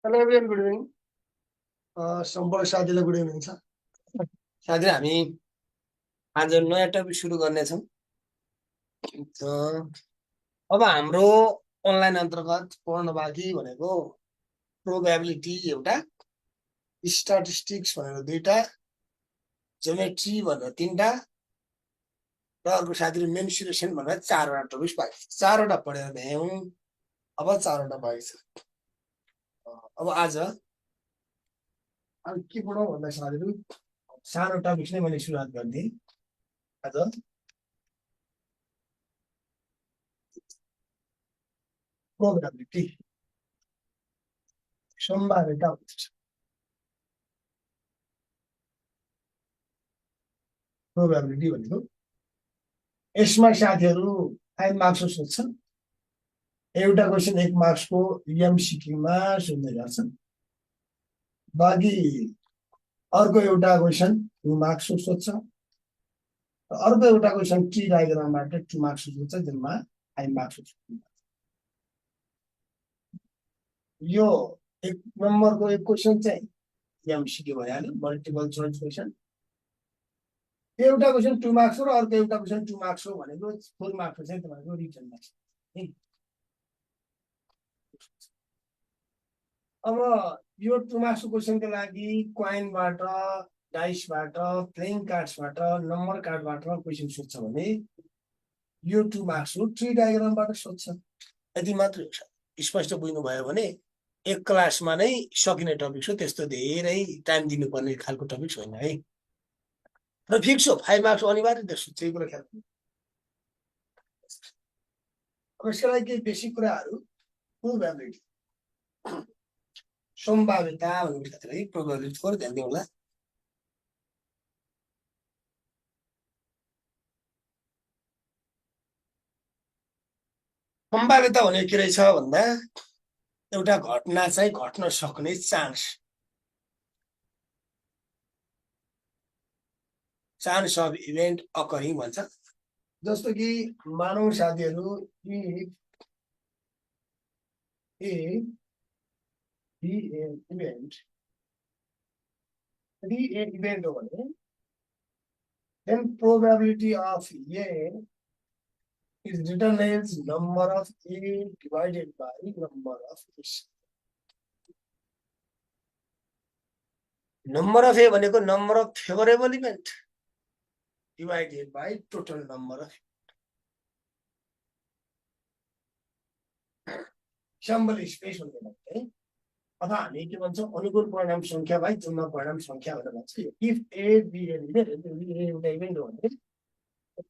Hello everyone good evening सम्पूर्ण साथीलाई good evening छ। साथी हामी आज नयाँ टपिक सुरु गर्नेछौँ। अब हाम्रो अनलाइन अन्तर्गत पढ्न बाँकी भनेको प्रोबेबिलिटी एउटा, स्ट्याटिस्टिक्स भनेर दुईटा, जोमेट्री भनेर तीनटा र अर्को साथीले मेन्सुरेसन भनेर चारवटा टपिक बाँकी छ। चारवटा पढेर भ्यायौँ, अब चारवटा बाँकी छ। अब आज के पढौँ भन्दा साथीहरू सानो टपिक नै मैले सुरुवात गरिदिएँ। आज प्रोबेबिलिटी, सम्भाव्यता हुन्छ। प्रोबेबिलिटी भनेको यसमा साथीहरू 5 मार्क्सको सोध्छन्। एउटा क्वेसन 1 मार्क्सको एमसिक्यूमा सोध्ने गर्छन्। बाँकी अर्को एउटा क्वेसन 2 मार्क्सको सोध्छ। अर्को एउटा क्वेसन ट्री डायग्रामबाट 2 मार्क्सको सोध्छ, जम्मा 5 मार्क्सको सोध्छ। यो 1 नम्बरको एक क्वेसन चाहिँ एमसिक्यू भइहाल्यो, मल्टिपल चोइस क्वेसन। एउटा क्वेसन 2 मार्क्सको र अर्को एउटा क्वेसन 2 मार्क्सको भनेको 4 मार्क्सको चाहिँ तपाईँको रिटन मार्क्स। अब यो 2 मार्क्सको क्वेसनको लागि क्वाइनबाट, डाइसबाट, प्लेइङ कार्ड्सबाट, नम्बर कार्डबाट क्वेसन सोध्छ भने यो 2 मार्क्सको ट्री डायग्रामबाट सोध्छ। यति मात्रै हो। स्पष्ट बुझ्नुभयो भने एक क्लासमा नै सकिने टपिक हो, त्यस्तो धेरै टाइम दिनुपर्ने खालको टपिक होइन है। र फिक्स हो 5 मार्क्स अनिवार्य, त्यस्तो त्यही कुरा ख्याल गर्नु। अब यसका लागि केही बेसिक कुराहरू, प्रोबेबिलिटी सम्भाव्यता भन्ने खातिर प्रोबेबिलिटी पर ध्यान दिनु होला। सम्भाव्यता भनेको के रहेछ भन्दा एउटा घटना चाहिँ घट्न सक्ने चान्स अफ इभेन्ट अकरिङ भन्छ। जस्तो कि मानव साथीहरू इभेन्ट हो भने then probability of A is written as number of A divided by number of S. Number of A भनेको number of favorable event divided by total number of sample space भन्ने भन्छ है। अथवा हामी के भन्छौँ, अनुकूल परिणाम संख्या बाई जम्मा परिणाम संख्या भनेर भन्छ। इफ ए बी एउटा इभेन्ट हो भने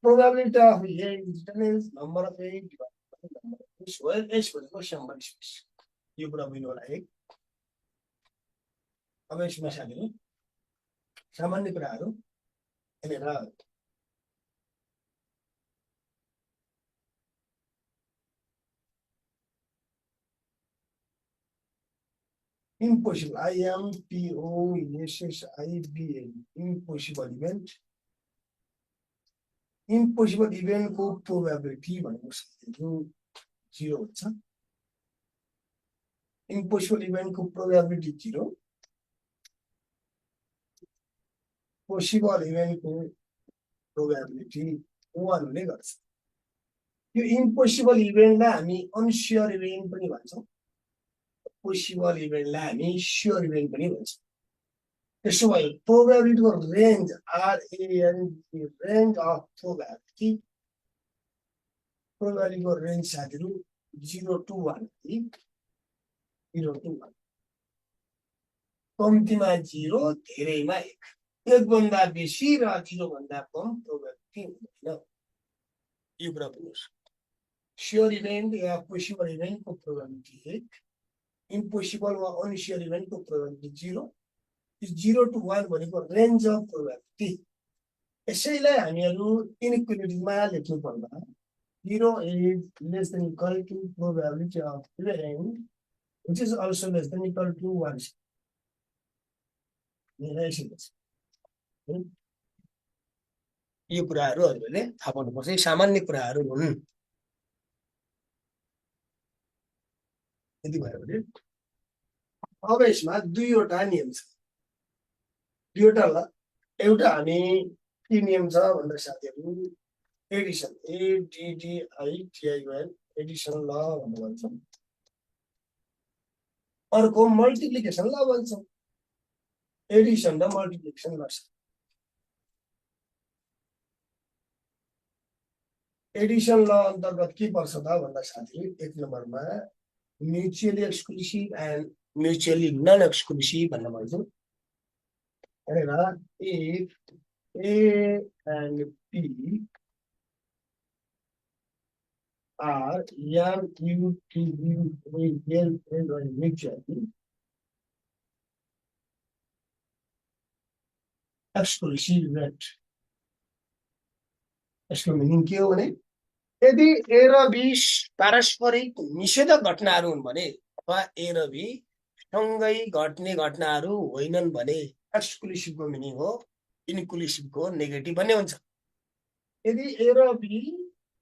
probability of A is written as number of A divided by number of S, where S भनेको sample space। यो कुरा बुझ्नु होला है। अब यसमा साथीहरू सामान्य कुराहरू हेरेर impossible, impossible event, impossible event को प्रोबेबिलिटी भनेको साथीहरू 0 हुन्छ। impossible event को प्रोबेबिलिटी 0, पोसिबल इभेन्ट को प्रोबेबिलिटी 1 हुने गर्छ। यो इम्पोसिबल इभेन्टलाई हामी अनस्योर इभेन्ट पनि भन्छौँ, पोसिबल इभेन्टलाई हामी स्योर इभेन्ट पनि भन्छौँ। त्यसो भए प्रोबेबिलिटीको रेन्ज रेन्ज अफ प्रोबेबिलिटी, प्रोबेबिलिटीको रेन्ज साथीहरू 0 to 1, 0 to 1, कम्तीमा 0, धेरैमा 1, 1 भन्दा बेसी र 0 भन्दा कम प्रोबेबिलिटी हुँदैन। यो कुरा बुझ्नुहोस्। स्योर इभेन्ट या पोसिबल इभेन्टको प्रोबेबिलिटी 1, इम्पोसिबल वा अनस्योर इभेन्टको प्रोबेबिलिटी 0, 0 to 1 भनेको रेन्ज अफ प्रोबेबिलिटी। यसैलाई हामीहरू इनइक्वालिटीमा लेख्नु पर्दा 0 is less than equal to probability of event which is also less than equal to 1. यो कुराहरूहरूले थाहा पाउनुपर्छ, सामान्य कुराहरू हुन्। यति भयो भने अब यसमा दुईवटा नियम छ, दुईवटा ल। एउटा हामी के नियम छ भन्दा साथीहरू एडिसन, एडिडिआइटिआइओएन एडिसन ल भनेर भन्छौँ। अर्को मल्टिप्लिकेसन ल भन्छौँ। एडिसन र मल्टिप्लिकेसन गर्छ। एडिसन ल अन्तर्गत के पर्छ त भन्दा साथी एक नम्बरमा mutually exclusive and mutually non exclusive भनेर भन्छौँ। if A and B are mutually exclusive event, यसको मिनिङ के हो भने यदि ए र बी पारस्परिक निषेधक घटनाहरू हुन् भने अथवा ए र बी सँगै घट्ने घटनाहरू होइनन् भने एक्सक्लुसिभको मिनिङ हो इन्क्लुसिभको नेगेटिभ भन्ने हुन्छ। यदि ए र बी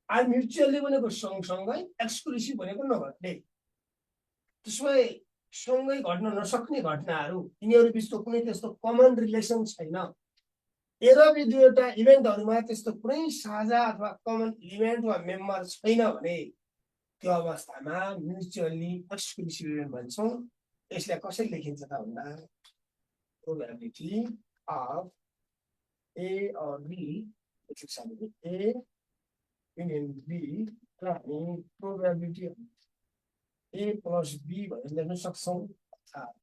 आर म्युचुअली भनेको सँगसँगै, एक्सक्लुसिभ भनेको नघट्ने, त्यसमै सँगै घट्न नसक्ने घटनाहरू यिनीहरू बिचको कुनै त्यस्तो कमन रिलेसन छैन। ए र बी दुईवटा इभेन्टहरूमा त्यस्तो कुनै साझा अथवा कमन इभेन्ट वा मेम्बर छैन भने त्यो अवस्थामा म्युचुअली एक्सक्लुसिभ इभेन्ट भन्छौँ। यसलाई कसरी लेखिन्छ त भन्दा probability of A or B, A union B र हामी प्रोबेबिलिटी ए प्लस बी भनेर लेख्न सक्छौँ, अर्थात्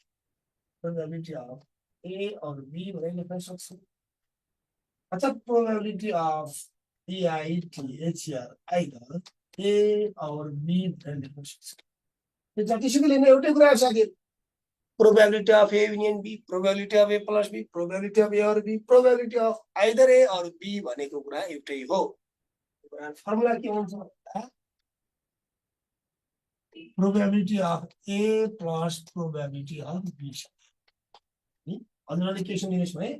probability of A or B भनेर लेख्न सक्छौँ, अर्थात् probability of EITHR either A or B भनेर लेख्न सक्छौँ। यो जतिसुकै लिने एउटै कुरा हो साथीहरू, probability of A union B, probability of A plus B, probability of A or B, probability of either A or B भनेको कुरा एउटै हो। फर्मुला के हुन्छ भन्दा probability of A plus probability of B. हजुरले के सुनिदिनुहोस् भने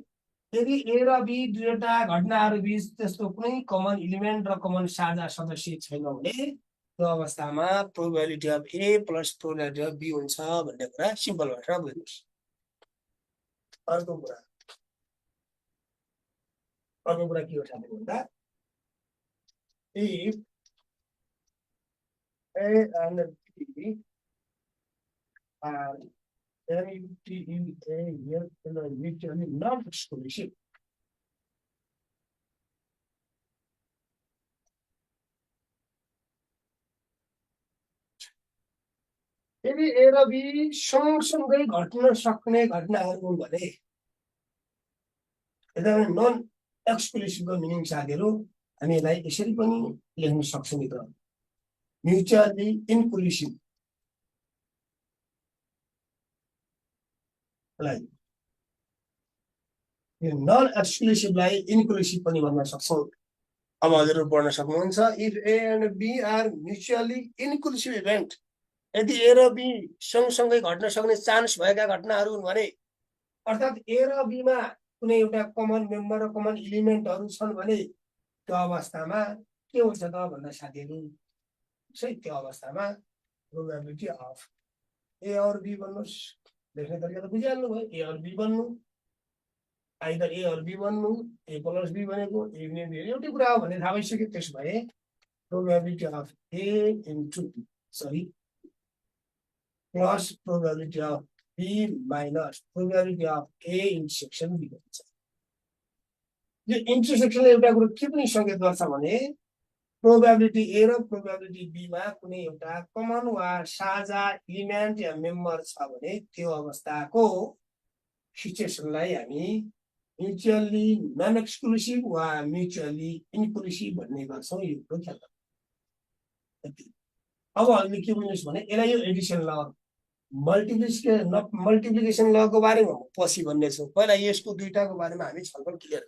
यदि ए र बी दुईवटा घटनाहरू बीच त्यस्तो कुनै कमन इलिमेन्ट र कमन साझा सदस्य छैन भने त्यो अवस्थामा probability of A plus probability of B हुन्छ भन्ने कुरा सिम्पल भनेर बुझ्नुहोस्। अर्को कुरा के हो साथी भन्दा if A and B are mutually not exclusive, यदि ए र बी सँगसँगै घट्न सक्ने घटनाहरू हुन् भने नन एक्सक्लुसिभको मिनिङ साथीहरू हामी यसलाई यसरी पनि लेख्न सक्छौँ नि त, म्युचुअली इन्क्लुसिभ। नन एक्सक्लुसिभलाई इन्क्लुसिभ पनि भन्न सक्छौँ। अब हजुरहरू पढ्न सक्नुहुन्छ if A and B are mutually inclusive event, यदि ए र बी सँगसँगै घट्न सक्ने चान्स भएका घटनाहरू हुन् भने, अर्थात् ए र बीमा कुनै एउटा कमन मेम्बर र कमन इलिमेन्टहरू छन् भने त्यो अवस्थामा के हुन्छ त भन्दा साथीहरू त्यो अवस्थामा probability of A or B भन्नुहोस्, लेख्ने तरिका त बुझिहाल्नु भयो, ए अर बी बन्नु, आइदर ए अर बी बन्नु, ए प्लस बी भनेको एउटै कुरा हो भन्ने थाहा भइसक्यो। त्यसो भए probability of A into plus probability of B minus probability of A intersection B भन्छ। यो इन्टरसेक्सनले एउटा कुरो के पनि सङ्केत गर्छ भने प्रोबेबिलिटी ए र प्रोबेबिलिटी बीमा कुनै एउटा कमन वा साझा इलिमेन्ट या मेम्बर छ भने त्यो अवस्थाको सिचुएसनलाई हामी म्युचुअली नन एक्सक्लुसिभ वा म्युचुअली इन्क्लुसिभ भन्ने गर्छौँ। यो कुरो ख्याल गर्नु। अब हामीले के बुझ्नुहोस् भने यसलाई यो एडिसन ल मल्टिप्लिकेसन लको बारेमा पछि भन्ने छौँ। पहिला यसको दुईटाको बारेमा हामी छलफल क्लियर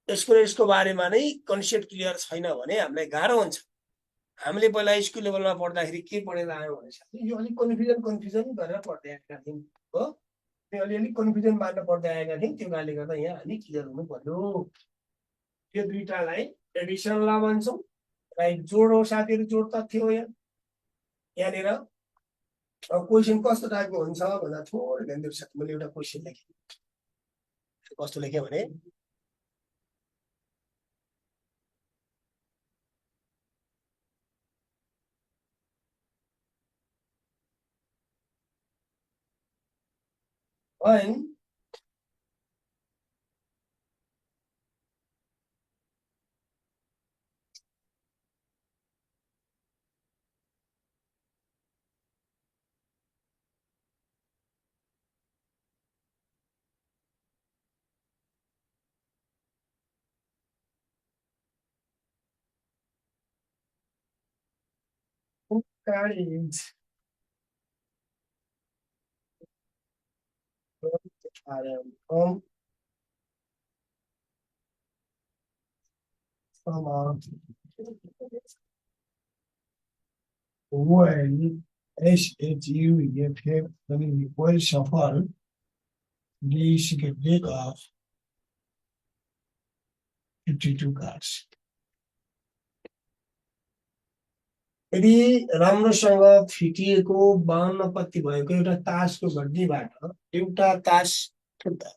यसको बारेमा नै कन्सेप्ट क्लियर छैन भने हामीलाई गाह्रो हुन्छ। हामीले पहिला स्कुल लेभलमा पढ्दाखेरि के पढेर आयौँ भने यो अलिक कन्फ्युजन गरेर पढ्दै आएका थियौँ हो, अलिअलि कन्फ्युजन मार्न पढ्दै आएका थियौँ। त्यो कारणले गर्दा यहाँ हामी क्लियर हुनु पर्यो। यो दुईटालाई एडिसन ल भन्छौँ, राइट जोड हो साथीहरू, जोड तथ्य हो। यहाँनिर अब क्वेसन कस्तो टाइपको हुन्छ भन्दा थोरै ध्यान दिनु सक्छु। मैले एउटा क्वेसन लेखेँ, कस्तो लेखेँ भने when card is from a well SHUEFF well shuffle this deck of 52 cards. यदि राम्रोसँग फिटिएको 52 पत्ती भएको एउटा तासको गड्डीबाट एउटा तास फुट्दा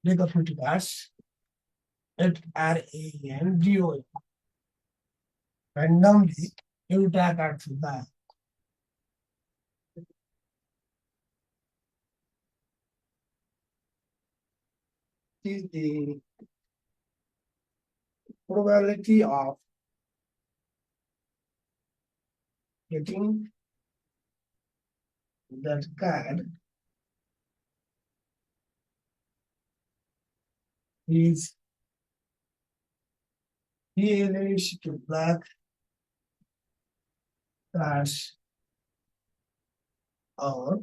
deck of 50 cards RANDOM randomly एउटा card फुट्दा is the probability of getting that card is yellowish to black cards or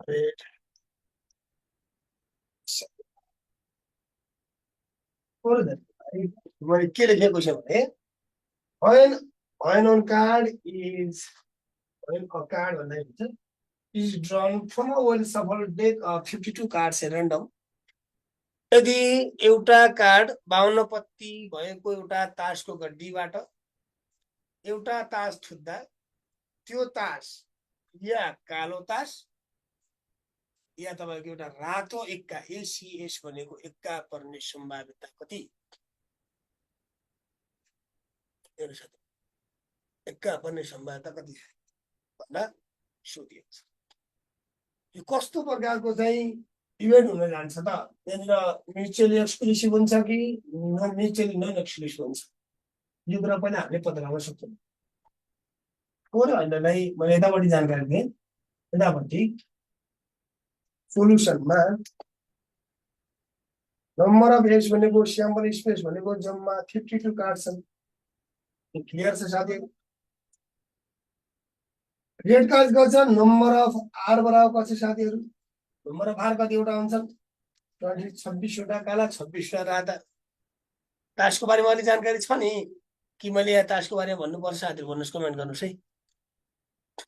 red. मैले के लेखेको छ भने when on card is when a card भन्दा हुन्छ is drawn from a well shuffled deck of 52 cards at random. यदि एउटा card 52 पत्ती भएको एउटा तासको गड्डीबाट एउटा तास छुट्दा त्यो तास या कालो तास या तपाईको एउटा रातो एक्का एसीएस भनेको एक्का पर्ने सम्भाव्यता कति? एक्का पर्ने सम्भाव्यता कति भन्दा सोधिएको छ। यो कस्तो प्रकारको चाहिँ इभेन्ट हुन जान्छ त? यहाँनिर म्युचुअली एक्सक्लुसिभ हुन्छ कि म्युचुअली नन एक्सक्लुसिभ हुन्छ? यो कुरा पनि हामीले पत्ता लगाउन सक्छौँ। थोरै भन्नलाई मैले यतापट्टि जानकारी दिएँ, यतापट्टि सोल्युसनमा नम्बर अफ एज भनेको स्याम्पल स्पेस भनेको जम्मा 52 कार्ड छन्। क्लियर छ साथीहरु? रेड कार्ड गर्छ नम्बर अफ आर बराबर गर्छ साथीहरु। नम्बर अफ आर कतिवटा हुन्छन्? 26 वटा काला 26 वटा राता। तासको बारेमा अलि जानकारी छ नि कि मैले यहाँ तासको बारेमा भन्नुपर्छ? साथीहरु भन्नुस्, कमेन्ट गर्नुस् है।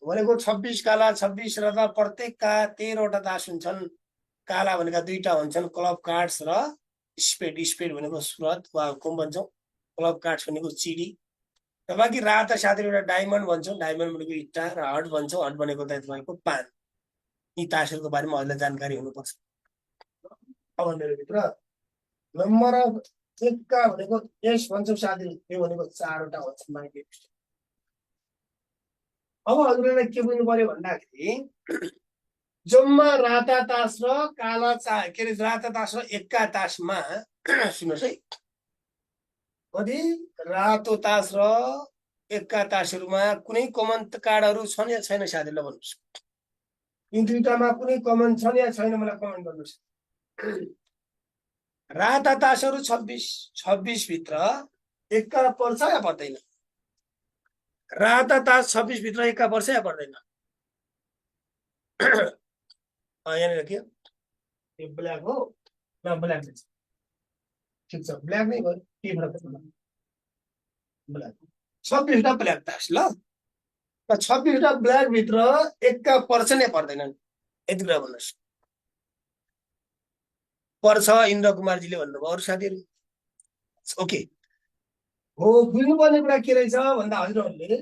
भनेको 26 काला 26 राता, प्रत्येकका 13 वटा तास हुन्छन्। काला भनेका दुईटा हुन्छन्, क्लब कार्ड्स र स्पेड। स्पेड भनेको स्लट वा हुकुम भन्छौं, क्लब कार्ड्स भनेको चिडी। र बाँकी राता साथीहरु एउटा डायमन्ड भन्छौं, डायमन्ड भनेको इट्टा, र हट भन्छौं, हट भनेको तपाईको पान। यी तासहरुको बारेमा अहिले जानकारी हुनुपर्छ। अब मेरो भित्र नम्बर अफ एक्का भनेको एस भन्छौं साथीहरु, यो भनेको 4 वटा हुन्छ माइके। अब हजुरलाई के बुझ्नु पर्यो भन्दाखेरि जम्मा राता तास र काला के अरे राता तास र एक्का तासमा सुन्नुहोस् है, कति रातो तास र एक्का तासहरुमा कुनै कमन कार्डहरु छन् या छैन साथीहरुलाई भन्नुस्। यी दुईटामा कुनै कमन छन् या छैन मलाई कमेन्ट गर्नुस्। राता तासहरु 26 भित्र एक्का पर्छ या पर्दैन? राता तास 26 भित्र एक्का पर्छ या पर्दैन? यहाँनिर के यो ब्ल्याक हो न? ब्ल्याक ठिक छ, ब्ल्याक नै भयो, के फरक पर्छ? ब्ल्याक 26 वटा ब्ल्याक तास ल। 26 वटा ब्ल्याक भित्र एक्का पर्छन् या पर्दैनन्? यति कुरा भन्नुस्। पर्छ इन्द्र कुमारजीले भन्नुभयो। अरु साथीहरु ओके हो बुझ्नुपर्ने कुरा के रहेछ भन्दा हजुरहरूले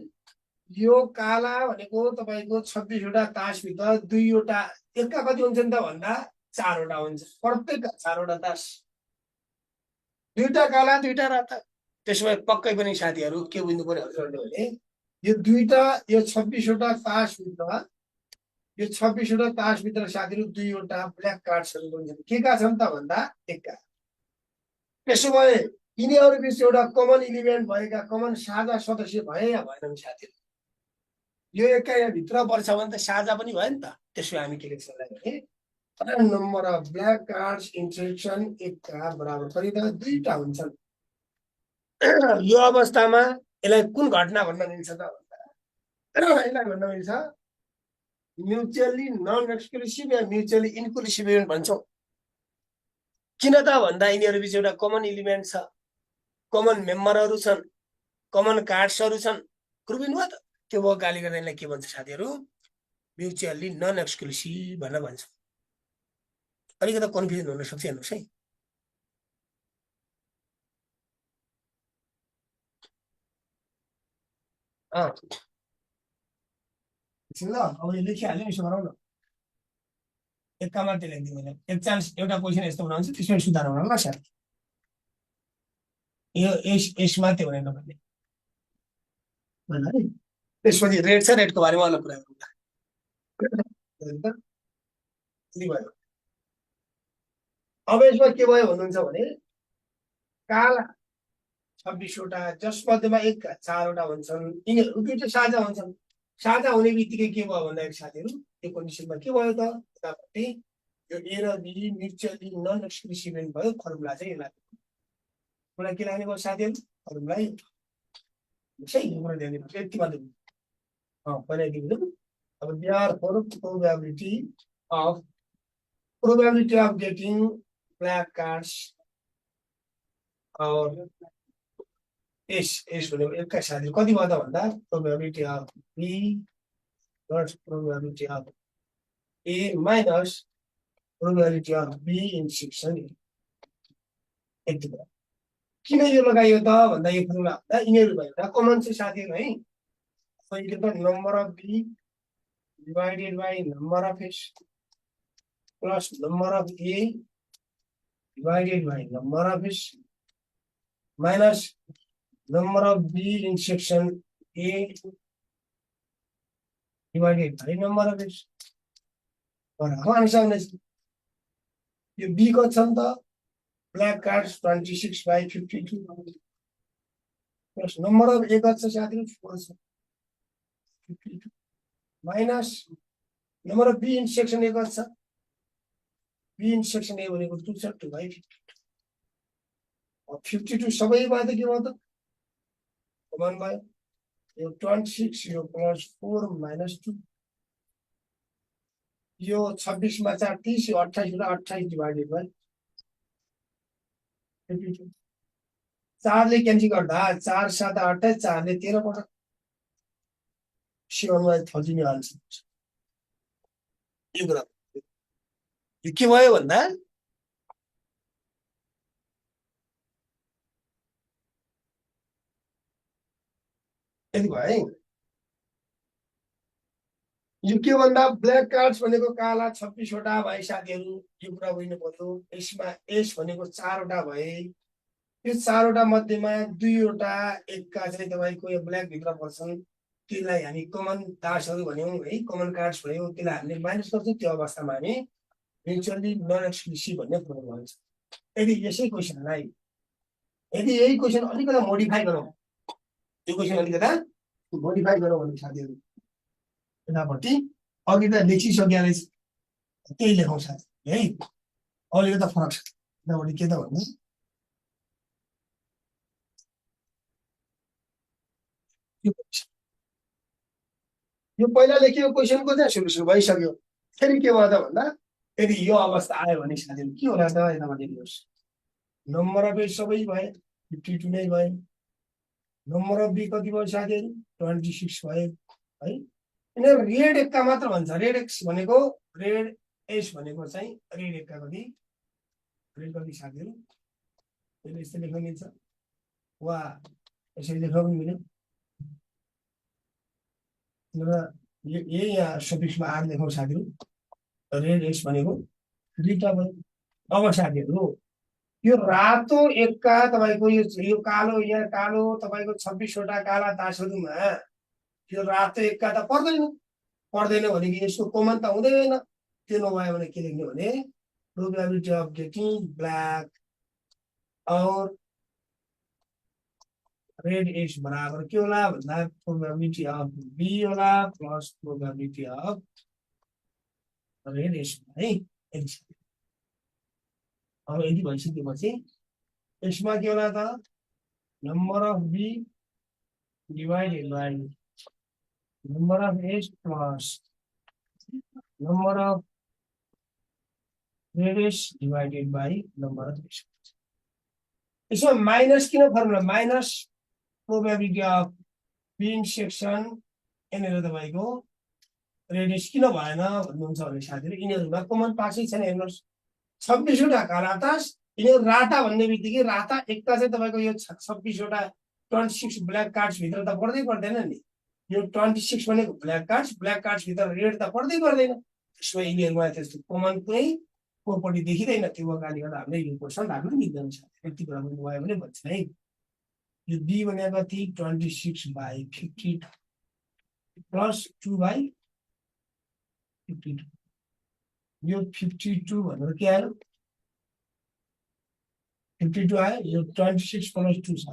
यो काला भनेको तपाईँको 26वटा तासभित्र 2वटा एकका कति हुन्छन् त भन्दा 4वटा हुन्छ प्रत्येक 4वटा तास 2टा काला 2टा राता त्यसो भए पक्कै पनि साथीहरू के बुझ्नु पर्यो हजुरहरूले भने यो 26वटा तासभित्र यो 26वटा तासभित्र साथीहरू 2वटा ब्ल्याक कार्ड्सहरू हुन्छन् के का छन् त भन्दा एकका त्यसो भए यिनीहरू बिच एउटा कमन इलिमेन्ट भएका कमन साझा सदस्य भए या भएनन् साथीहरू यो एका भित्र पर्छ भने त साझा पनि भयो नि त त्यसो हामी के लेख्छौँ भने number of black cards interaction एकका बराबर करिब 2टा हुन्छन् यो अवस्थामा यसलाई कुन घटना भन्न मिल्छ त भन्दा यसलाई भन्न मिल्छ म्युचुअली नन एक्सक्लुसिभ या म्युचुअली इन्क्लुसिभ इभेन्ट भन्छौँ किन त भन्दा यिनीहरू बिच एउटा कमन इलिमेन्ट छ कमन मेम्बरहरू छन् कमन कार्ड्सहरू छन् प्रुभिन भयो त त्यो भएको कारणले गर्दा यसलाई के भन्छ साथीहरू म्युचुअली नन एक्सक्लुसिभ भनेर भन्छ अलिकति कन्फ्युजन हुन सक्छ हेर्नुहोस् है ल अब यो लेखिहाल्यो यसो गरौँ न एकका मात्रै लेखिदिउँ मैले एक चान्स एउटा क्वेसन यस्तो बनाउँछ त्यसमा सुधार होला ल सर यो यस मात्रै भने तपाईँले है त्यसपछि रेड छ रेडको बारेमा अलग कुरा गरौँला भयो अब यसमा के भयो भन्नुहुन्छ भने काला 26वटा जसमध्येमा एक 4वटा हुन्छन् यिनीहरू 2टा साझा हुन्छन् साझा हुने बित्तिकै के भयो भन्दाखेरि साथीहरू यो कन्डिसनमा के भयो त यतापट्टि यो ए र बी म्युचुअली नन एक्सक्लुसिभ भयो फर्मुला चाहिँ यसलाई मलाई के लाग्ने भयो साथीहरू फर्मुला है यो कुरा ध्यान दिनुहोस् यति मात्रै पहिला दिनु अब therefore probability of getting black cards और यस भनेको एकका साथीहरू कति भयो त भन्दा probability of B plus probability of A minus probability of B in section A यति भयो किन यो लगाइयो त भन्दा यो फर्मुला भन्दा यिनीहरू भयो एउटा कमन चाहिँ साथीहरू है अहिले त number of B divided by number of S plus number of A divided by number of S minus number of B in section A divided by number of S answer यो B को छ नि त black cards 26/52 plus number of A कति छ साथीहरू 4 छ 52 minus number of B in section A कति छ बी इन सेक्सन ए भनेको 2 छ 2/52 सबै भयो त के भयो त कमन भयो यो 26 यो प्लस 4 माइनस 2 यो 26 मा 4 30 यो 28 र 28 डिवाइडेड बाइ 52 4 ले क्यान्सल गर्दा 4 7 28 4 ले 13 पटक सिरोमा थजिने आन्सर यो कुरा यो के भयो भन्दा यति भयो है यो के भन्दा ब्ल्याक कार्ड्स भनेको काला 26वटा भए साथीहरू यो कुरा बुझ्नु पर्यो यसमा एस भनेको 4वटा भए यो 4वटा मध्येमा 2वटा एकका चाहिँ तपाईको यो ब्ल्याक भित्र पर्छन् त्यसलाई हामी कमन कार्ड्सहरू भन्यौं है कमन कार्ड्स भयो त्यसलाई हामीले माइनस गर्छौं त्यो अवस्थामा हामी म्युचुअली नन एक्सक्लुसिभ भन्ने फर्मुला हुन्छ यदि यसै क्वेशनलाई यदि यही क्वेशन अलिकति मोडिफाई गरौँ यो क्वेशन अलिकति मोडिफाई गरौँ भने साथीहरू यतापट्टि अघि त लेखिसक्यो रहेछ त्यही लेखौँ साथी है अलिकति फरक छ यतापट्टि के त भन्दा यो पहिला लेखिएको क्वेशनको चाहिँ सोल्युसन भइसक्यो फेरि के भयो त भन्दा यदि यो अवस्था आयो भने साथीहरू के होला त यतापट्टि हेर्नुहोस् नम्बर अफ ए सबै भए 52 नै भयो नम्बर अफ बी कति भयो साथीहरू 26 भयो है यिनीहरू रेड एकका मात्र भन्छ रेड एक्स भनेको रेड एस भनेको चाहिँ रेड एकका कति साथीहरू यसले यस्तो लेख्न मिल्छ वा यसरी लेख्न पनि मिल्यो र यही यहाँ सफिक्समा आर लेखौँ साथीहरू रेड एक्स भनेको दुईटा भयो अब साथीहरू यो रातो एक्का तपाईँको यो कालो यहाँ कालो तपाईँको 26वटा काला तासहरूमा यो रातो एक्का त पर्दैन भने यसको कमन त हुँदैन त्यो नभयो भने के लेख्ने भने probability of getting black or red X बराबर के होला भन्दा प्रोबेबिलिटी अफ बी होला plus probability of red X है अब यदि भइसकेपछि यसमा के होला त number of B divided by number of X plus number of red X divided by number of X यसमा माइनस किन formula minus probability of B section यहाँनिर तपाईँको रेडियस किन भएन भन्नुहुन्छ भने साथीहरू यिनीहरूमा कमन पासै छैन हेर्नुहोस् 26वटा काला तास यिनीहरू राता भन्ने बित्तिकै राता एकता चाहिँ तपाईँको यो 26वटा 26 ब्ल्याक कार्ड्स भित्र त पर्दैन नि यो 26 भनेको ब्ल्याक कार्ड्स भित्र रेड त पर्दैन त्यसमा यिनीहरूमा त्यस्तो कमन कुनै प्रोपर्टी देखिँदैन त्यो कारणले गर्दा हामीले यो क्वेसन राख्न मिल्दैन यति कुरा पनि भयो भने भन्छ है यो बी भनेको कति 26/50 प्लस 2/52 यो 52 भनेर के आयो 52 आयो यो 26 प्लस 2 छ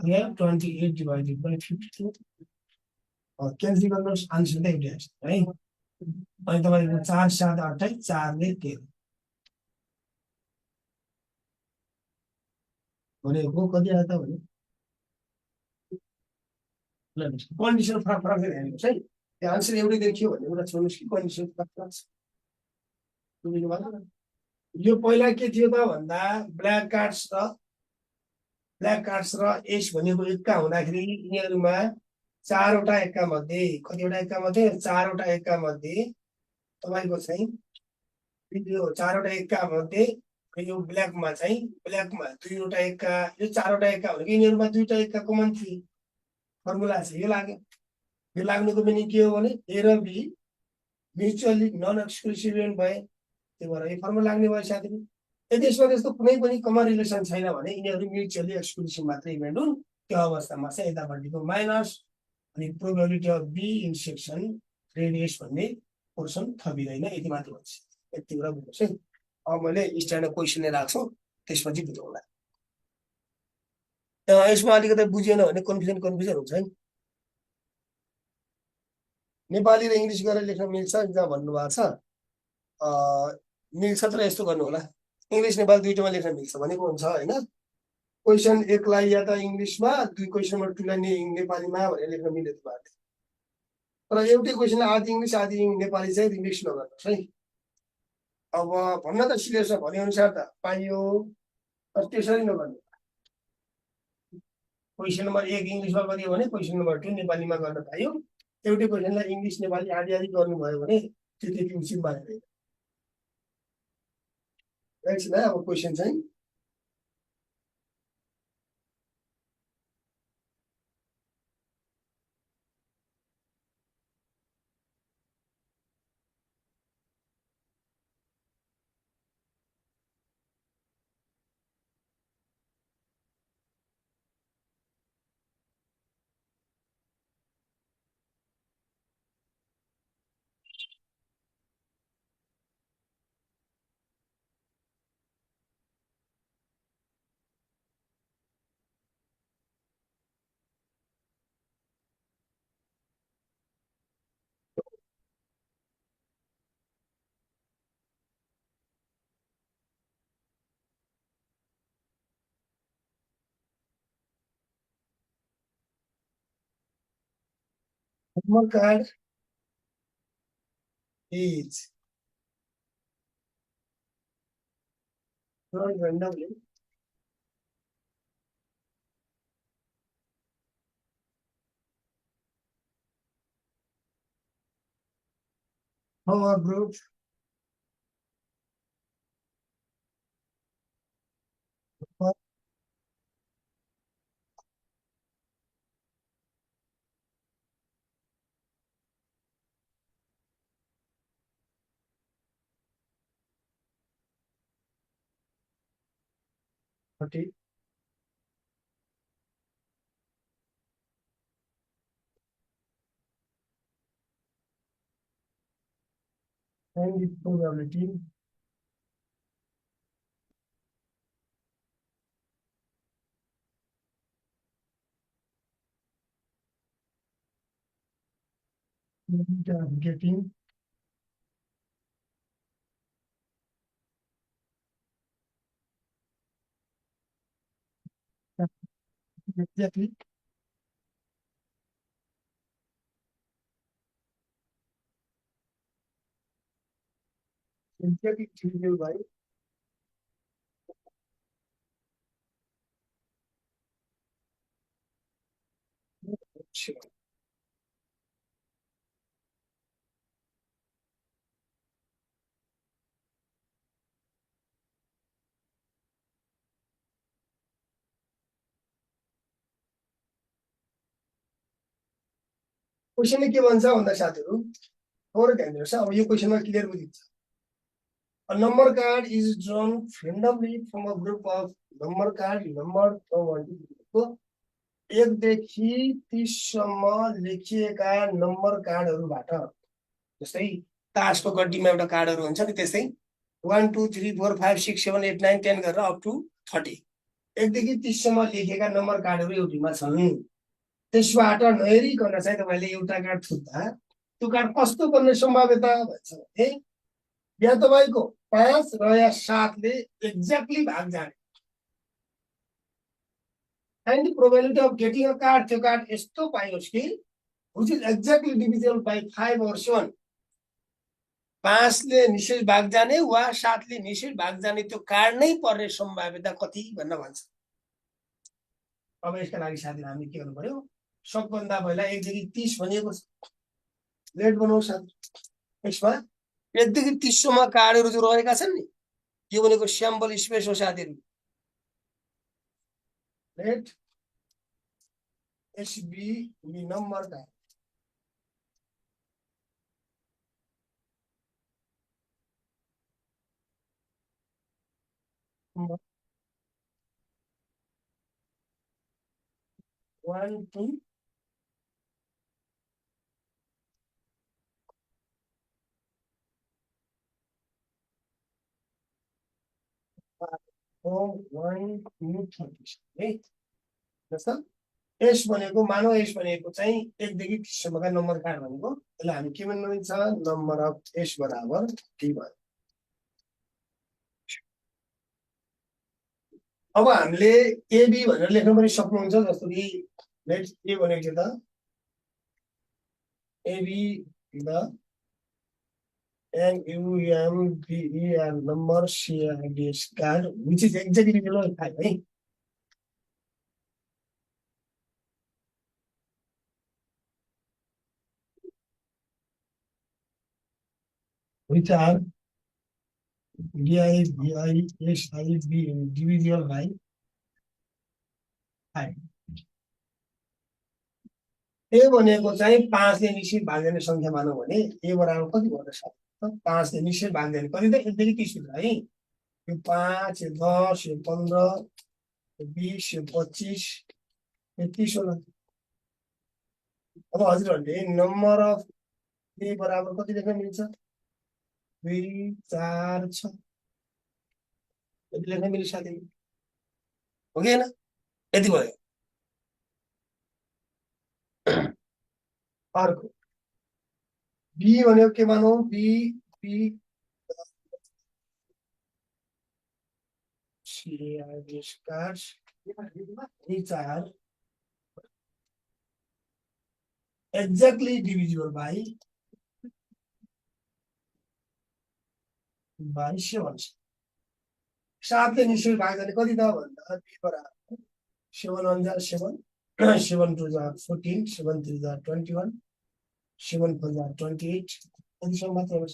यहाँ 28 डिवाइडेड बाई 52 क्यान्सल गर्नुहोस् आन्सर त एउटै आएछ है अनि तपाईँको 4 7 28 4 ले 13 भनेको कति आयो त भने कन्डिसन फरक हेर्नुहोस् है त्यो आन्सर एउटै देखियो भन्ने कुरा छोड्नुहोस् कि कन्डिसन फरक छ यो पहिला के थियो त भन्दा ब्ल्याक कार्ड्स र एस भनेको एक्का हुँदाखेरि यिनीहरूमा 4वटा एक्का मध्ये कतिवटा एक्का मध्ये 4वटा एक्का मध्ये तपाईँको चाहिँ यो 4वटा एक्का मध्ये यो ब्ल्याकमा 2वटा एक्का यो 4वटा एक्का भनेको यिनीहरूमा 2टा एक्का कमन थिए फर्मुला चाहिँ यो लाग्यो यो लाग्नुको मिनिङ के हो भने ए र B mutually non exclusive event भए त्यही भएर यो फर्मुला लाग्ने भयो साथीहरू यदि यसमा त्यस्तो कुनै पनि कमन रिलेसन छैन भने यिनीहरू म्युचुअली एक्सक्लुसिभ मात्रै इभेन्ट हुन् त्यो अवस्थामा चाहिँ यतापट्टिको माइनस अनि probability of B in section radius भन्ने पोर्सन थपिँदैन यति मात्र भन्छ यति कुरा बुझ्नुहोस् है अब मैले स्ट्यान्डर्ड क्वेसन राख्छु त्यसपछि बुझाउँला यसमा अलिकति बुझेन भने कन्फ्युजन हुन्छ है नेपाली र इङ्ग्लिस गरेर लेख्न मिल्छ जहाँ भन्नुभएको छ मिल्छ तर यस्तो गर्नु होला इङ्ग्लिस नेपाली दुईटामा लेख्न मिल्छ भनेको हुन्छ होइन क्वेसन 1 लाई या त इङ्ग्लिसमा 2 क्वेसन नम्बर 2 लाई नेपालीमा भनेर लेख्न मिल्यो तपाईँहरूले तर एउटै क्वेसन आधी इङ्ग्लिस आधी नेपाली चाहिँ रिमिक्स नगर्नुहोस् है अब भन्न त सिलेबसमा भने अनुसार त पाइयो तर त्यसरी नगर्नु क्वेसन नम्बर 1 इङ्ग्लिसमा गरियो भने क्वेसन नम्बर 2 नेपालीमा गर्न पाइयो एउटै क्वेसनलाई इङ्ग्लिस नेपाली आधी आधी गर्नुभयो भने त्यो त्यति उचित मानेर एकछिन है अब क्वेसन चाहिँ homework card is drawn randomly from a group 30 and the probability of getting exactly trivial by sure. क्वेसनले के भन्छ भन्दा साथीहरु थोरै ध्यान दिनुहोस् अब यो क्वेसनमा क्लियर बुझिन्छ A number card is drawn randomly from a group of number card numbered from 1 to 30 को 1 देखि 30 सम्म लेखिएका नम्बर कार्डहरुबाट जस्तै तासको गड्डीमा एउटा कार्डहरु हुन्छ नि त्यस्तै 1 2 3 4 5 6 7 8 9 10 गरेर अप टु 30 1 देखि 30 सम्म लेखेका नम्बर कार्डहरु एउटीमा छन् त्यसबाट नहेरिकन चाहिँ तपाईले एउटा कार्ड थुक्दा त्यो कार्ड कस्तो बन्ने सम्भाव्यता भन्छ भने या तपाईको 5 र या 7 ले एक्ज्याक्टली भाग जाने and the probability of getting a card त्यो कार्ड यस्तो पाइयोस् कि which is exactly divisible by 5 or 7 5 ले निश्चित भाग जाने वा 7 ले निश्चित भाग जाने त्यो कार्ड नै पर्ने सम्भाव्यता कति भन्न भन्छ अब यसका लागि साथीहरु हामी के गर्नु पर्यो सबभन्दा पहिला 1 देखि 30 भनिएको छ लेट बनाऊ साथी यसमा 1 देखि 30 सम्म कार्डहरु जो रहेका छन् नि यो भनेको स्याम्पल स्पेस हो साथीहरु late SB the number that 1 2 4 1 2 30 है जस्तो एस भनेको मानव एस भनेको चाहिँ 1 देखि 30 सम्मका नम्बर कार्ड भनेको त्यसलाई हामी के भन्नु हुन्छ नम्बर अफ एस बराबर टी भयो अब हामीले एबी भनेर लेख्न पनि सक्नुहुन्छ जस्तो कि लेट ए भनेको चाहिँ त AB the NUMBER number CIDS card which is exactly below 5 है which are DIVISIB individual by 5 ए भनेको चाहिँ 5 ले निश्चित भाग जाने संख्या मानौ भने ए बराबर कति भयो त 5 ले निश्चित भाग जाने कति त 1 देखि 30 हुन्छ है यो 5 यो 10 यो 15 यो 20 यो 25 यो 30 होला अब हजुरहरुले नम्बर अफ ए बराबर कति लेख्न मिल्छ 2 4 6 यति लेख्न मिल्छ साथी हो कि हैन यति भयो अर्को बी भनेको के मानौ B B CIDS cards which are exactly divisible by 7 सातले निश्चित भाग जाने कति त भन्दा बी बराबर 7 1 जा 7 7 2 जा 14 7 3 जा 21 7 4 जा 28 यतिसम्म मात्र हो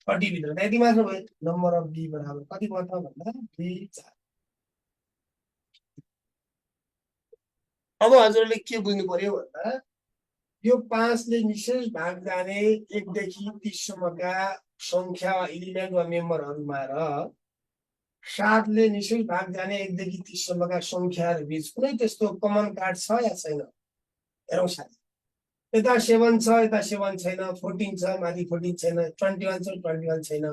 30 भित्र यति मात्र भयो नम्बर अफ बी बराबर कति भयो त भन्दा 2 4 अब हजुरले के बुझ्नु पर्यो भन्दा यो 5 ले निश्चित भाग जाने 1 देखि 30 सम्मका संख्या वा एलिमेन्ट वा मेम्बरहरुमा र 7ले निश्चय भाग जाने 1 देखि 30 सम्मका संख्याहरू बीच कुनै त्यस्तो कमन कार्ड छ या छैन हेरौँ साथी यता 7 छ यता 7 छैन 14 छ माथि 14 छैन 21 छ 21 छैन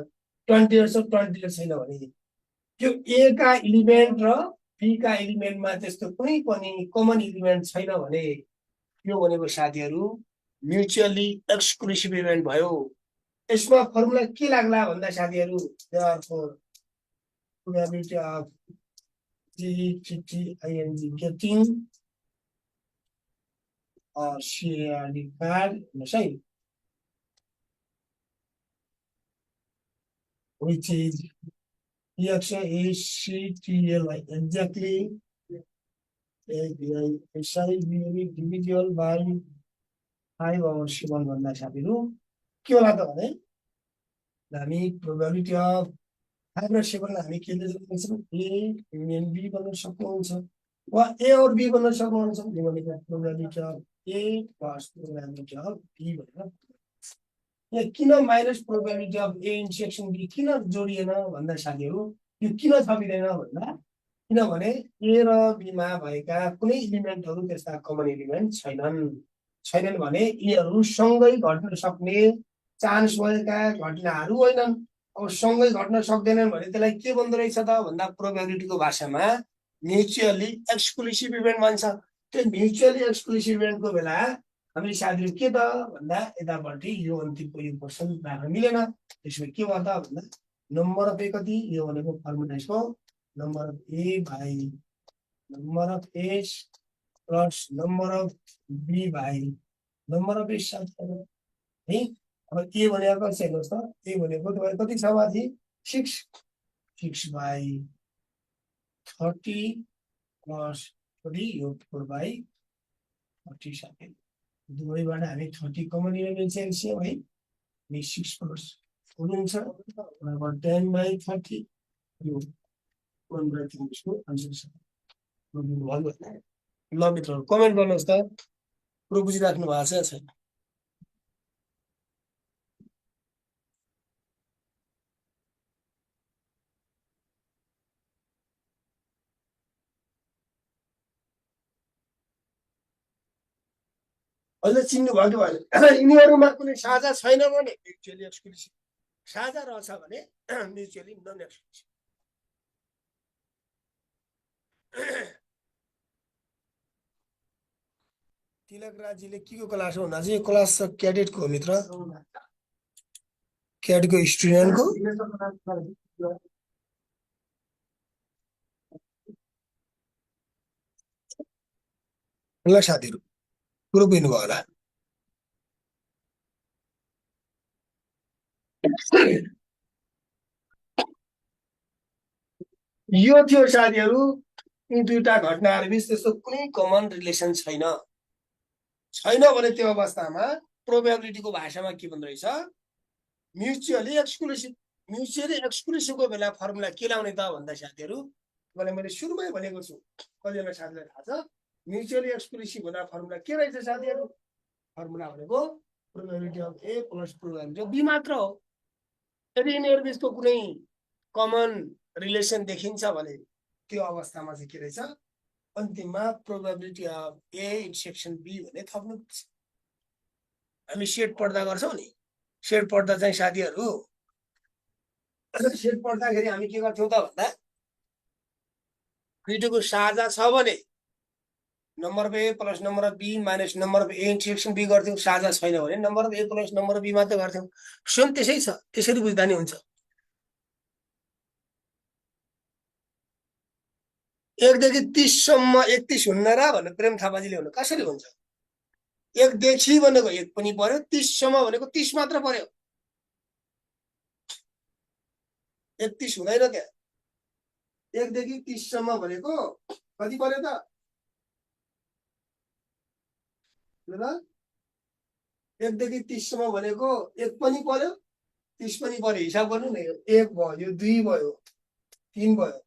28 छ 28 छैन भने त्यो ए का एलिमेन्ट र बी का एलिमेन्टमा त्यस्तो कुनै पनि कमन एलिमेन्ट छैन भने यो भनेको साथीहरू म्युचुअली एक्सक्लुसिभ इभेन्ट भयो यसमा फर्मुला के लाग्ला भन्दा साथीहरू therefore probability of GTING getting or CARD card which is EXACTLY exactly SI individual by 5 or 7 भन्दा साथीहरू के होला त भने हामी प्रोबेबिलिटी अफ 5 र 7 हामी के ले सक्छौं ए युनियन बी बन्न सक्नुहुन्छ वा ए और बी बन्न सक्नुहुन्छ यो भनेको probability of A plus probability of B भनेर यहाँ किन minus probability of A intersection B किन जोडिएन भन्दा साथीहरू यो किन थपिदैन भन्दा किनभने ए र बीमा भएका कुनै एलिमेन्टहरू त्यस्ता कमन एलिमेन्ट छैनन् भने यिनीहरू सँगै घट्न सक्ने चान्स भएका घटनाहरू होइनन् अब सँगै घट्न सक्दैनन् भने त्यसलाई के भन्दो रहेछ त भन्दा प्रोबेबिलिटीको भाषामा म्युचुअली एक्सक्लुसिभ इभेन्ट भन्छ त्यो म्युचुअली एक्सक्लुसिभ इभेन्टको बेला हामीले साथीहरू के त भन्दा यतापट्टि यो अन्तिमको यो क्वेसन राख्न मिलेन त्यसमा के भयो त भन्दा नम्बर अफ ए कति यो भनेको फर्मुला यसको number of A by number of S plus number of B by number of S साथीहरू है अब ए भनेको कति छ हेर्नुहोस् त ए भनेको तपाईँ कति छ माथि 6 बाई 30 प्लस 30 यो 4 बाई 30 साथीहरू दुवैबाट हामी 30 कमन एलिमेन्ट एलसिएम है 6 प्लस 4 हुन्छ बराबर 10 बाई 30 यो 1 बाई 3 को आन्सर छ ल मित्रहरु कमेन्ट गर्नुहोस् त पुरो बुझिराख्नु भएको छ छैन अहिले चिन्नु भयो कि भएन यिनीहरुमा कुनै साझा छैन भने म्युचुअली एक्सक्लुसिभ साझा रहछ भने म्युचुअली नन एक्सक्लुसिभ तिलक राजीले के को क्लास हो भन्दा चाहिँ यो क्लास छ क्याडेटको हो मित्र क्याडेटको स्टुडेन्टको ल साथीहरु पुरो बुझ्नु भयो होला यो थियो साथीहरु यी दुईटा घटनाहरु बीच त्यस्तो कुनै कमन रिलेसन छैन भने त्यो अवस्थामा प्रोबेबिलिटीको भाषामा के भन्दो रहेछ म्युचुअली एक्सक्लुसिभको बेला फर्मुला के लाउने त भन्दा साथीहरु मलाई मैले सुरुमै भनेको छु कतिजना साथीलाई थाहा छ म्युचुअली एक्सक्लुसिभ हुँदा फर्मुला के रहेछ साथीहरु फर्मुला भनेको probability of A plus probability of B मात्र हो यदि यिनीहरु बीचको कुनै कमन रिलेसन देखिन्छ भने त्यो अवस्थामा चाहिँ के रहेछ अन्तिममा probability of A intersection B भने थप्नु पर्छ हामी सेट पढ्दा गर्छौं नि सेट पढ्दा चाहिँ साथीहरु सेट पढ्दाखेरि हामी के गर्थ्यौं त भन्दा दुईटोको साझा छ भने number of A plus number of B minus number of A intersection B गर्थ्यौं साझा छैन भने number of A plus number of B मात्र गर्थ्यौं स्वयं त्यसै छ त्यसरी बुझ्दा नि हुन्छ 1 देखि 30 सम्म 31 हुन्न र भनेर प्रेम थापाजीले भन्नु कसरी हुन्छ 1 देखि भनेको 1 पनि पर्यो 30 सम्म भनेको 30 मात्र पर्यो 31 हुँदैन त्यहाँ 1 देखि 30 सम्म भनेको कति पर्यो त ल 1 देखि 30 सम्म भनेको 1 पनि पर्यो 30 पनि पर्यो हिसाब गर्नु न 1 भयो 2 भयो 3 भयो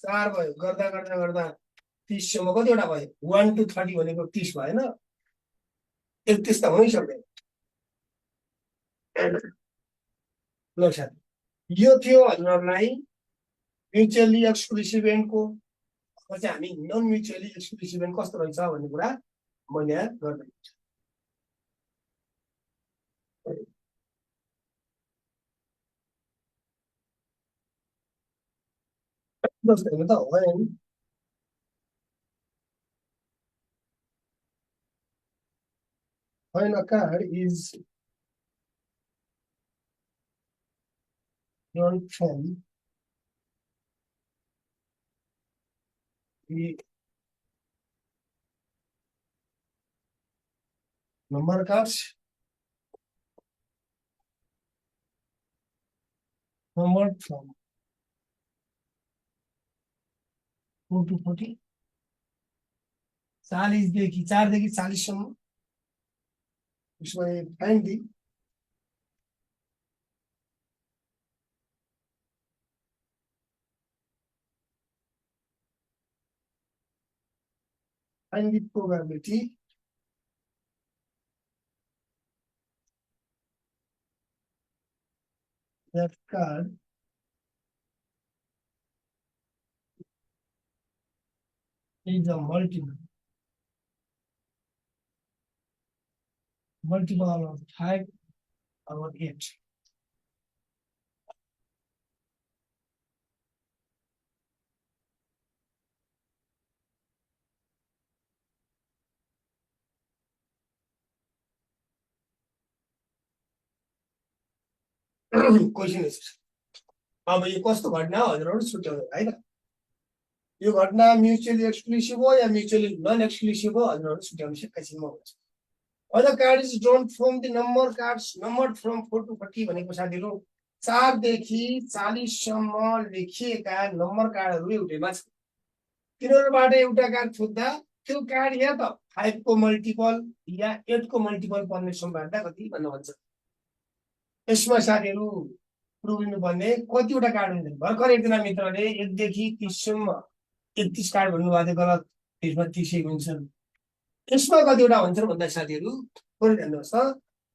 4 भयो गर्दा गर्दा गर्दा 30 सम्म कतिवटा भयो 1 to 30 भनेको 30 भएन 31 त हुनै सक्दैन ल साथी यो थियो हजुरहरुलाई म्युचुअली एक्सक्लुसिभ एन्डको चाहिँ हामी नन म्युचुअली एक्सक्लुसिभ एन्ड कस्तो रहेछ भन्ने कुरा मैले यहाँ गर्दै जस्तो हेर्नु त होइन when a card is drawn from the number cards numbered from 2 to 40 40देखि 40 सम्म उसमें find the probability that card is a multiple of 5 or 8. Question अब यो कस्तो घटना हो हजुरहरू छुट्याउने हैन यो घटना म्युचुअली एक्सक्लुसिभ हो या म्युचुअली नन एक्सक्लुसिभ हो हजुरहरू छुट्याउनु एकैछिनमा हुन्छ When the card is drawn from the number cards numbered from 4 to 40 भनेको साथीहरु 4 देखि 40 सम्म लेखिएका नम्बर कार्डहरु एउटैमा छ तिनीहरुबाट एउटा कार्ड छुट्दा त्यो कार्ड या त 5 को मल्टिपल या 8 को मल्टिपल पर्ने सम्भावना कति भन्नु भन्छ यसमा साथीहरु प्रुभ भन्ने कतिवटा कार्ड हुन्छ भर्खर एकजना मित्रले 1 देखि 30 सम्म 31 कार्ड भन्नु भएको गलत त्यसमा 30 हुन्छ यसमा कतिवटा हुन्छ भन्दा साथीहरु थोरै हेर्नुहोस् त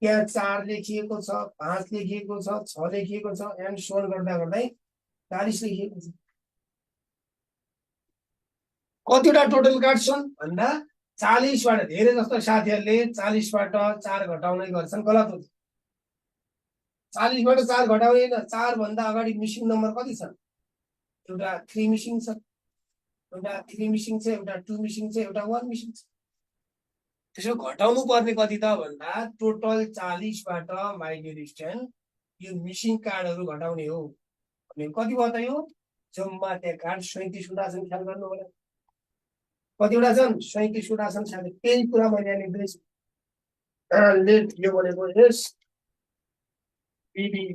यहाँ 4 लेखिएको छ 5 लेखिएको छ 6 लेखिएको छ एन्ड सोल गर्दा गर्दै 40 लेखिएको छ कतिवटा टोटल कार्ड छन् भन्दा 40 बाट धेरै जस्तो साथीहरुले 40 बाट 4 घटाउने गर्छन् गलत हुन्छ 40 बाट 4 घटाउने हैन 4 भन्दा अगाडि मिसिङ नम्बर कति छ एउटा 3 मिसिङ छ एउटा 3 मिसिङ छ एउटा 2 मिसिङ छ एउटा 1 मिसिङ छ त्यसो घटाउनु पर्ने कति त भन्दा टोटल 40 बाट माइ डियर स्टुडेन्ट यो मिसिङ कार्डहरु घटाउने हो भने कति भयो त यो जम्मा त्यहाँ कार्ड 37 वटा छन् ख्याल गर्नु होला कतिवटा छन् 37 वटा छन् साथै त्यही कुरा मैले यहाँ लेख्दै छु लेट यो भनेको यस बीबी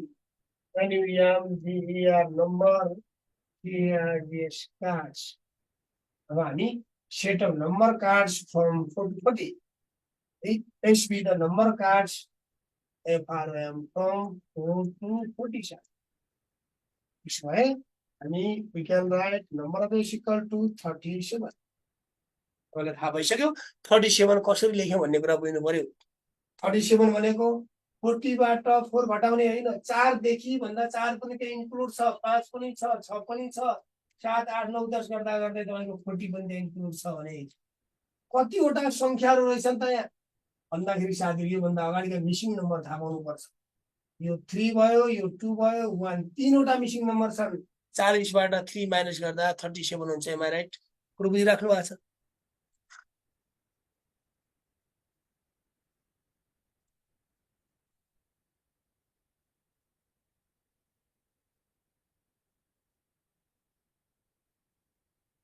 एनयुएम डीईआर नम्बर डीआरडीएस कार्ड्स अब हामी set of number cards from 4 to 40 This be the number cards FRM from 4 to 47. This way, we can write number is equal to 37. मलाई थाहा भइसक्यो 37 कसरी लेख्यौ भन्ने कुरा बुझ्नु पर्यो 37 भनेको 40 बाट 4 घटाउने हैन 4 देखि भन्दा 4 पनि त्यही इन्क्लुड छ 5 पनि छ 6 पनि छ 7 8 9 10 गर्दा गर्दै तपाईको 40 पनि त्यही इन्क्लुड छ भने कतिवटा संख्याहरु रहेछन् त यहाँ भन्दाखेरि साथीहरु यो भन्दा अगाडिका मिसिङ नम्बर थाहा पाउनु पर्छ यो 3 भयो यो 2 भयो 1 तीनवटा मिसिङ नम्बर छन् 40 बाट 3 माइनस गर्दा 37 हुन्छ एम आई राइट पुरो बुझिराख्नु भएको छ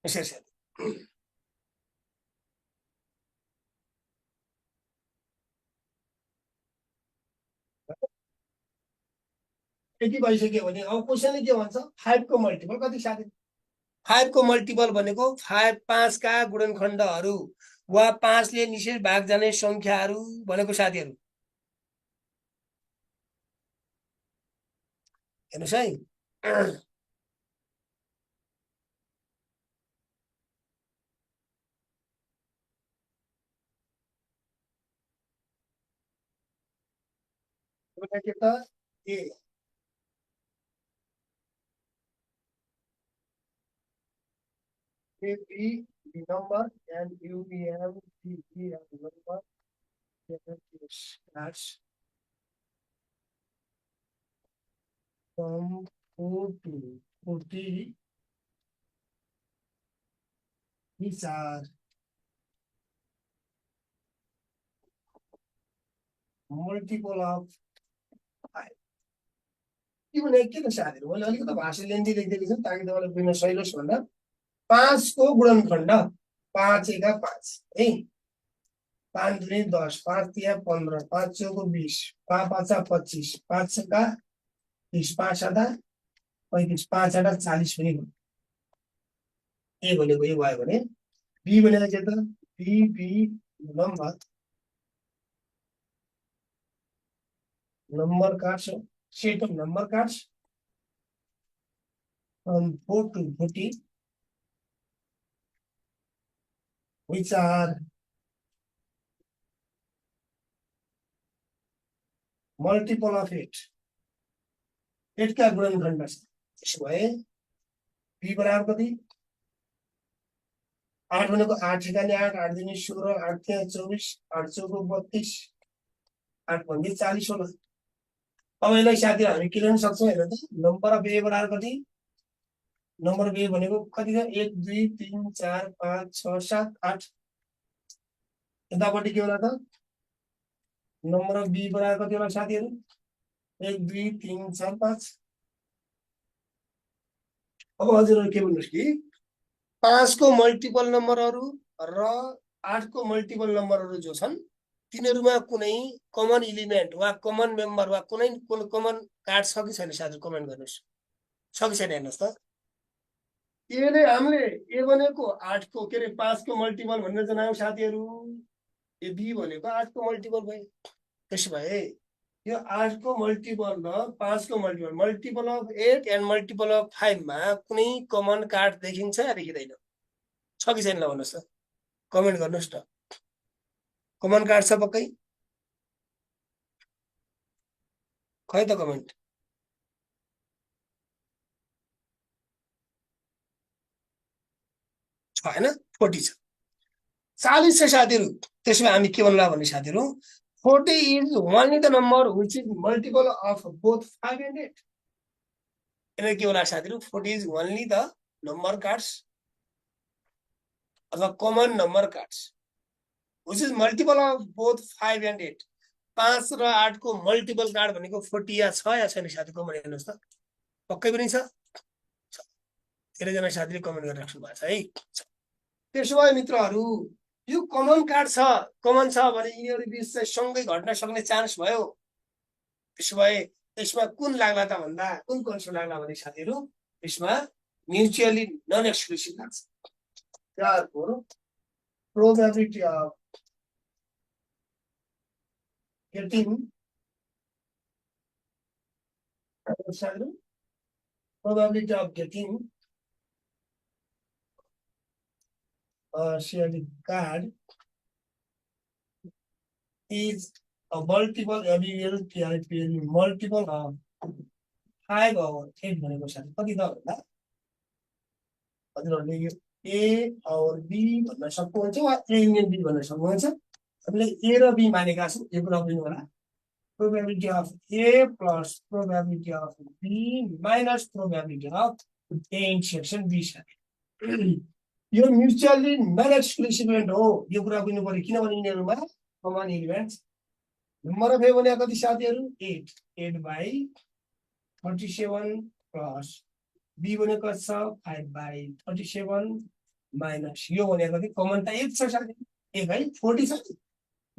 यसरी यति भइसक्यो भने अब क्वेशनले के भन्छ 5 को मल्टिपल कति साथी 5 को मल्टिपल भनेको 5 का गुणनखण्डहरु वा 5 ले निशेष भाग जाने संख्याहरु भनेको साथीहरु हेर्नुस् है के त ए A, B, the number, and U, B, M, D, E, and the number. That's from 4 to 40, these are multiple of 5. Even एक के साथीहरु मैले अलिकति भाषा लेन्दी लेख्दै छु ताकि तपाईलाई बुझ्न सजिलो होस् भनेर 5 को गुणनखण्ड 5 एका 5 है 5 दुई 10 5 तिया 15 5 चौको 20 5 पाँचा 25 5 छक्का 30 5 आधा 35 5 आधा 40 पनि भयो ए भनेको यो भयो भने बी भनेको के त बी बी नम्बर काट्छ सेट अफ नम्बर काट्छ from 4 to 40 which are multiple of 8 8 का गुणनखण्ड छ त्यसो भए b बराबर कति 8 भनेको 8 ठेकाने 8 8 दुनी 16 8 तिया 24 8 चौको 32 8 भन्दै 40 होला अब यसलाई साथीहरु हामी के लेख्न सक्छौं हेर्नु त नम्बर अफ a बराबर कति नम्बर अफ a भनेको कति छ 1 2 3 4 5 6 7 8 यतापट्टि के होला त नम्बर अफ b बराबर कति होला साथीहरु 1 2 3 4 5 अब हजुरहरु के भन्नुस् कि 5 को मल्टिपल नम्बरहरु र 8 को मल्टिपल नम्बरहरु जो छन् तिनीहरुमा कुनै कमन एलिमेन्ट वा कमन मेम्बर वा कुनै कमन कार्ड छ कि छैन साथीहरु कमेन्ट गर्नुस् छ कि छैन हेर्नुस् त यसले हामीले ए भनेको 8 को के रे 5 को मल्टिपल भनेर जनायौ साथीहरु ए बी भनेको 8 को मल्टिपल भयो त्यसो भए यो 8 को मल्टिपल र 5 को multiple multiple of 8 and multiple of 5 मा कुनै कमन कार्ड देखिन्छ या देखिदैन छ कि छैन ल भन्नुस् त कमेन्ट गर्नुस् त कमन कार्ड छ पक्कै खै त कमेन्ट छ हैन 40 छ 40 छ साथीहरु त्यसमा हामी के भन्ला भन्ने साथीहरु 40 is only the number which is multiple of both 5 and 8 यसले के होला साथीहरु 40 is only the number cards अथवा common number cards which is multiple of both 5 and 8 5 र 8 को मल्टिपल कार्ड भनेको 40 या छ या छैन साथी कमेन्ट गर्नुस् त पक्कै पनि छ धेरै जना साथीले कमेन्ट गरिराख्नु भएको छ है त्यसो भए मित्रहरु यो कमन कार्ड छ कमन छ भने यिनीहरु बीच चाहिँ सँगै घट्न सक्ने चान्स भयो त्यसो भए यसमा कुन लाग्ला त भन्दा कुन कन्सेप्ट लाग्ला भने साथीहरु यसमा म्युचुअली नन एक्सक्लुसिभ लाग्छ therefore probability of getting probability of getting a shared card is a multiple multiple of 5 or 10 भनेको साथी कति त भन्दा हजुरहरुले यो A और B भन्न सक्नुहुन्छ वा A युनियन B भन्न सक्नुहुन्छ हामीले A र B मानेका छौं यो कुरा बुझ्नु होला probability of A plus probability of B minus probability of A intersection B साथी यो म्युचुअली नन एक्सक्लुसिभ हो यो कुरा बुझ्नु पर्यो किनभने यिनीहरुमा common elements number of A भने कति साथीहरु 8 8 by 37 plus B भनेको छ 5 by 37 minus यो भनेको कति कमन त 1 छ साथी 1 है 40 छ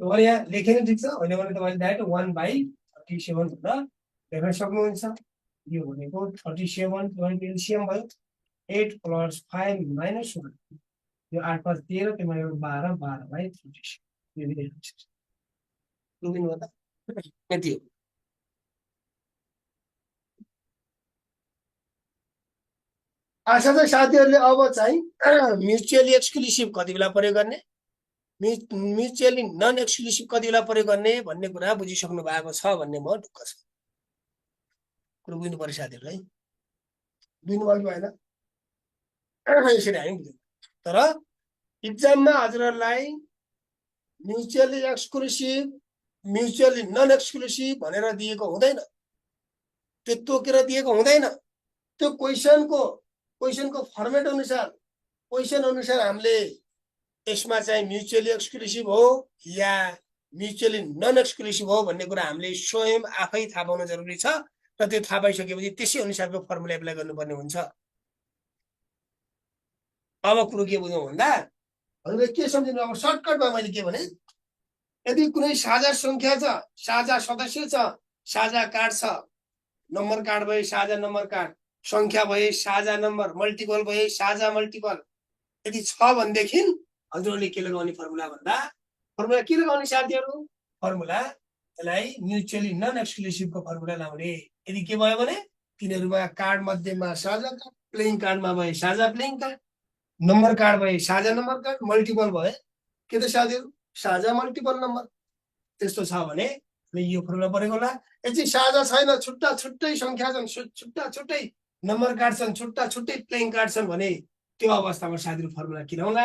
यो यहाँ लेखेन ठीक छ हैन भने तपाईले डाइरेक्ट 1 by 37 भनेर लेख्न सक्नुहुन्छ यो भनेको 37 టువంటి एलसीएम भयो 8 plus 5 minus 1 यो 8 plus 13 त्यसमा 12 12 by 36 यो पनि लेख्नुहुन्छ बुझ्नु भयो त यति हो आशा छ साथीहरुले अब चाहिँ म्युचुअली एक्सक्लुसिभ कति बेला प्रयोग गर्ने म्युचुअली नन एक्सक्लुसिभ कति बेला प्रयोग गर्ने भन्ने कुरा बुझिसक्नु भएको छ भन्ने म ढुक्क छु कुरा बुझ्नु पर्यो साथीहरुलाई बुझ्नु भयो भएन यसरी हामी बुझ्नु तर इक्जाममा हजुरहरूलाई mutually exclusive mutually non exclusive भनेर दिएको हुँदैन, त्यो तोकेर दिएको हुँदैन। त्यो क्वेसनको फर्मेट अनुसार क्वेसन अनुसार हामीले यसमा चाहिँ म्युचुअली एक्सक्लुसिभ हो या म्युचुअली नन एक्सक्लुसिभ हो भन्ने कुरा हामीले स्वयं आफै थाहा पाउन जरुरी छ र त्यो थाहा पाइसकेपछि त्यसै अनुसारको फर्मुला एप्लाई गर्नुपर्ने हुन्छ। अब कुरो के बुझौँ भन्दा हजुरले के सम्झिनु, अब सर्टकटमा मैले के भने, यदि कुनै साझा संख्या छ, साझा सदस्य छ, साझा कार्ड छ, नम्बर कार्ड भए साझा नम्बर कार्ड, संख्या भए साझा नम्बर, मल्टिपल भए साझा मल्टिपल, यदि छ भनेदेखि हजुरहरूले के लगाउने फर्मुला भन्दा, फर्मुला के लगाउने साथीहरू, फर्मुला यसलाई म्युचुअली नन एक्सक्लुसिभको फर्मुला लाउने। यदि के भयो भने तिनीहरूमा कार्ड मध्येमा साझा कार्ड, प्लेइङ कार्डमा भए साझा प्लेइङ कार्ड, नम्बर कार्ड भए साझा नम्बर कार्ड, मल्टिपल भए के त साथीहरू साझा मल्टिपल नम्बर। त्यस्तो छ भने यो फर्मुला परेको होला। यदि साझा छैन, छुट्टा छुट्टै संख्या छन्, छुट्टा छुट्टै नम्बर कार्ड छन्, छुट्टा छुट्टै प्लेइङ कार्ड छन् भने त्यो अवस्थामा साथीहरू फर्मुला के लाउँला,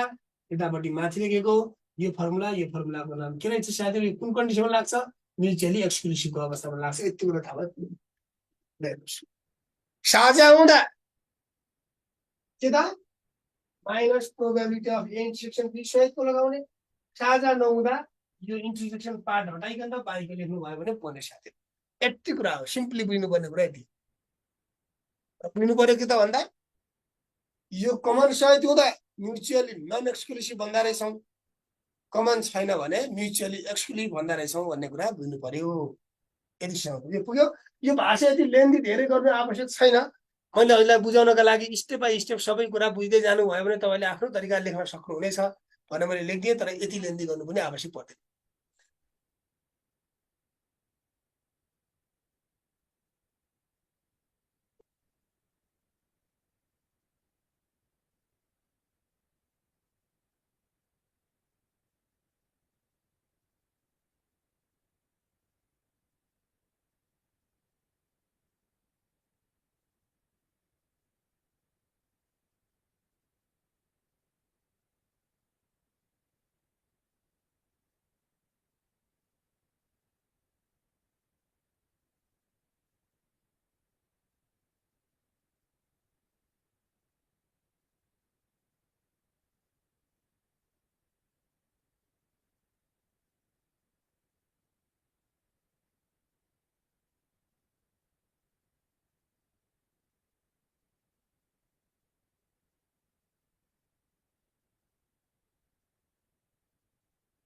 यतापट्टि माथि लेखेको यो फर्मुलाको नाम के रहेछ साथीहरू, कुन कन्डिसनमा लाग्छ, म्युचुअली एक्सक्लुसिभको अवस्थामा लाग्छ। यति कुरा थाहा भयो। साझा हुँदा के त minus probability of A intersection B सहितको लगाउने, साझा नहुँदा यो इन्टरसेक्सन पार्ट हटाइकन बाहिर लेख्नु भयो भने पर्ने साथी। यति कुरा हो, सिम्पली बुझ्नुपर्ने कुरा यति बुझ्नु पर्यो कि त भन्दा यो कमन सहित हुँदा म्युचुअली नन एक्सक्लुसिभ भन्दा रहेछौँ, कमन छैन भने म्युचुअली एक्सक्लुसिभ भन्दा रहेछौँ भन्ने कुरा बुझ्नु पर्यो। यतिसम्म यो पुग्यो। यो भाषा यति लेन्दी धेरै गर्नु आवश्यक छैन। मैले हजुरलाई बुझाउनका लागि स्टेप बाई स्टेप सबै कुरा बुझ्दै जानुभयो भने तपाईँले आफ्नो तरिकाले लेख्न सक्नुहुनेछ भनेर मैले लेखिदिएँ, तर यति लेन्दी गर्नु पनि आवश्यक पर्दैन।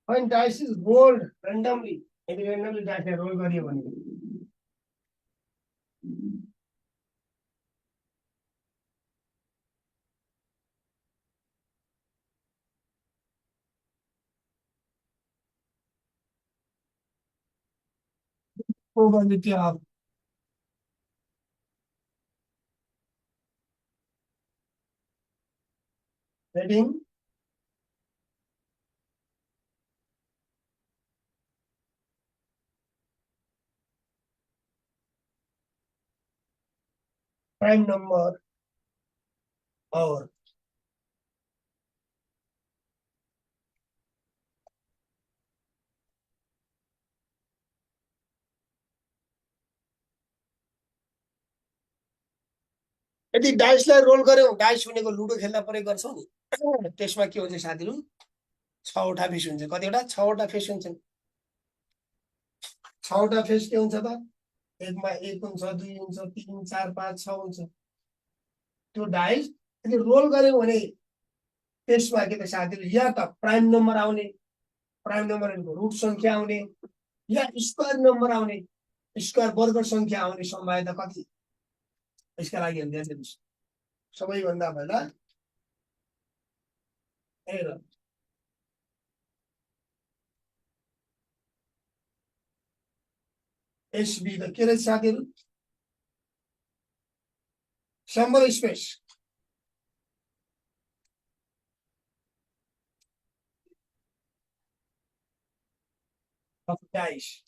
When dice is rolled randomly, यदि randomly dice रोल गरियो भने probability of getting prime number or यदि डाइसलाई रोल गर्यौँ, डाइस भनेको लुडो खेल्दा प्रयोग गर्छौँ नि, त्यसमा के हुन्छ साथीहरू, 6वटा फेस हुन्छ। कतिवटा 6वटा फेस हुन्छन्। 6वटा फेस के हुन्छ त, एकमा 1 हुन्छ, 2 हुन्छ, 3 4 5 6 हुन्छ। त्यो डाइस यदि रोल गर्यौँ भने त्यसमा के त साथीहरू, या त प्राइम नम्बर आउने, प्राइम नम्बरहरूको रुट संख्या आउने, या स्क्वायर नम्बर आउने, स्क्वायर वर्ग संख्या आउने सम्भाव्यता कति। यसका लागि हामीले हेर्नुहोस्, सबैभन्दा पहिला हेर एसबी त के रहेछ साथीहरू, सैम्पल स्पेस। of dice.